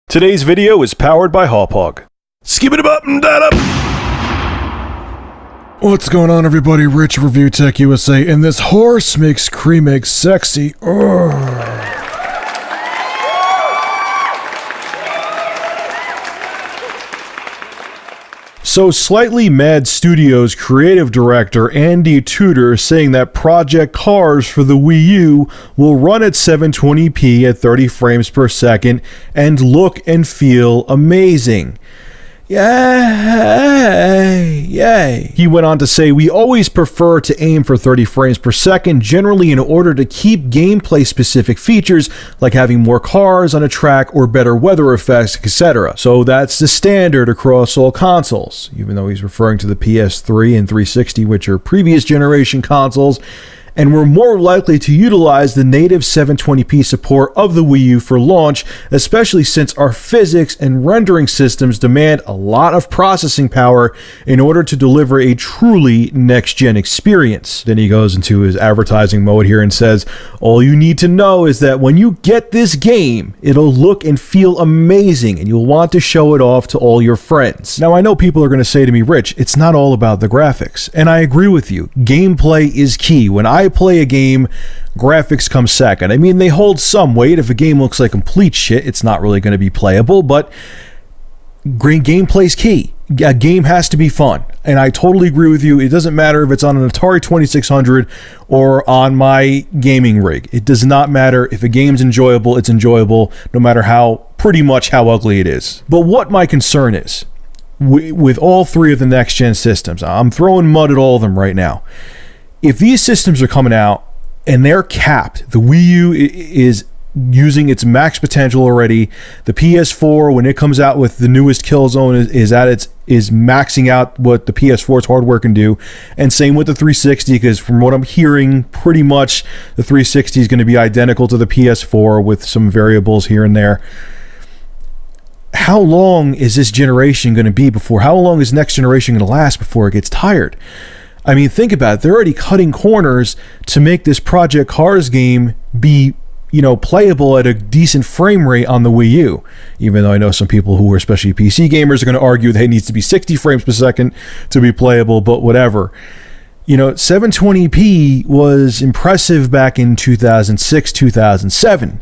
Today's video is powered by Hauppauge. Skip it up and that up. What's going on, everybody? Rich Review Tech USA, and this horse makes cream eggs sexy. Urgh. So, Slightly Mad Studios creative director Andy Tudor saying that Project Cars for the Wii U will run at 720p at 30 frames per second and look and feel amazing. Yay! Yay! He went on to say, "We always prefer to aim for 30 frames per second, generally in order to keep gameplay-specific features like having more cars on a track or better weather effects, etc. So that's the standard across all consoles," even though he's referring to the PS3 and 360, which are previous generation consoles, and we're more likely to utilize the native 720p support of the Wii U for launch, especially since our physics and rendering systems demand a lot of processing power in order to deliver a truly next-gen experience. Then he goes into his advertising mode here and says, "All you need to know is that when you get this game, it'll look and feel amazing, and you'll want to show it off to all your friends." Now, I know people are going to say to me, "Rich, it's not all about the graphics," and I agree with you. Gameplay is key. When I play a game, graphics come second. I mean, they hold some weight. If a game looks like complete shit, it's not really going to be playable, but gameplay's key. A game has to be fun, and I totally agree with you. It doesn't matter if it's on an Atari 2600 or on my gaming rig. It does not matter. If a game's enjoyable, it's enjoyable, no matter pretty much how ugly it is. But what my concern is, with all three of the next-gen systems, I'm throwing mud at all of them right now. If these systems are coming out and they're capped, the Wii U is using its max potential already. The PS4, when it comes out with the newest Killzone, is maxing out what the PS4's hardware can do, and same with the 360, because from what I'm hearing, pretty much the 360 is going to be identical to the PS4 with some variables here and there. How long is this generation going to be before? How long is next generation going to last before it gets tired? I mean, think about it. They're already cutting corners to make this Project Cars game be, playable at a decent frame rate on the Wii U. Even though I know some people who are especially PC gamers are going to argue that it needs to be 60 frames per second to be playable, but whatever. 720p was impressive back in 2006, 2007.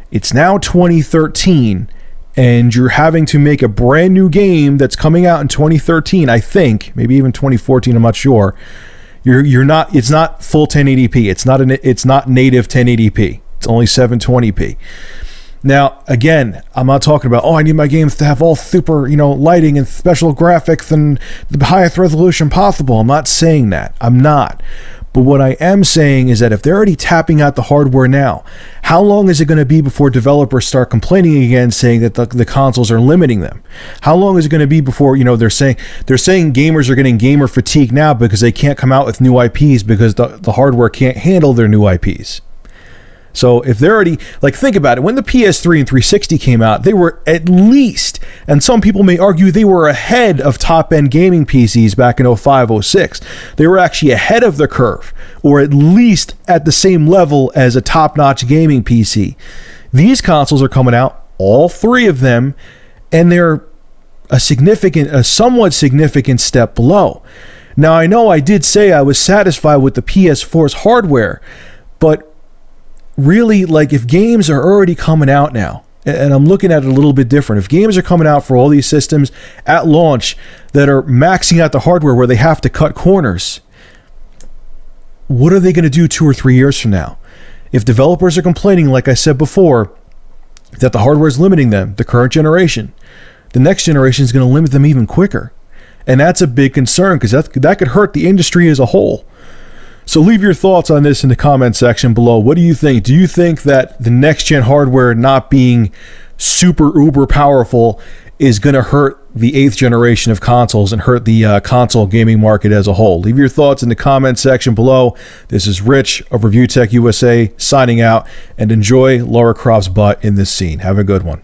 It's now 2013. And you're having to make a brand new game that's coming out in 2013, I think, maybe even 2014, I'm not sure. It's not full 1080p. It's not native 1080p. It's only 720p. Now, again, I'm not talking about, I need my games to have all super, lighting and special graphics and the highest resolution possible. I'm not saying that. I'm not. But what I am saying is that if they're already tapping out the hardware now, how long is it going to be before developers start complaining again, saying that the consoles are limiting them? How long is it going to be before, they're saying gamers are getting gamer fatigue now because they can't come out with new IPs because the hardware can't handle their new IPs? So if they're already, think about it, when the PS3 and 360 came out, they were at least, and some people may argue they were ahead of top-end gaming PCs back in 05, 06. They were actually ahead of the curve, or at least at the same level as a top-notch gaming PC. These consoles are coming out, all three of them, and they're a somewhat significant step below. Now, I know I did say I was satisfied with the PS4's hardware, but really, if games are already coming out now, and I'm looking at it a little bit different, if games are coming out for all these systems at launch that are maxing out the hardware where they have to cut corners, what are they going to do 2 or 3 years from now? If developers are complaining, like I said before, that the hardware is limiting them, the current generation, the next generation is going to limit them even quicker. And that's a big concern, because that could hurt the industry as a whole. So leave your thoughts on this in the comment section below. What do you think? Do you think that the next-gen hardware not being super uber powerful is going to hurt the 8th generation of consoles and hurt the console gaming market as a whole? Leave your thoughts in the comment section below. This is Rich of Review Tech USA signing out, and enjoy Lara Croft's butt in this scene. Have a good one.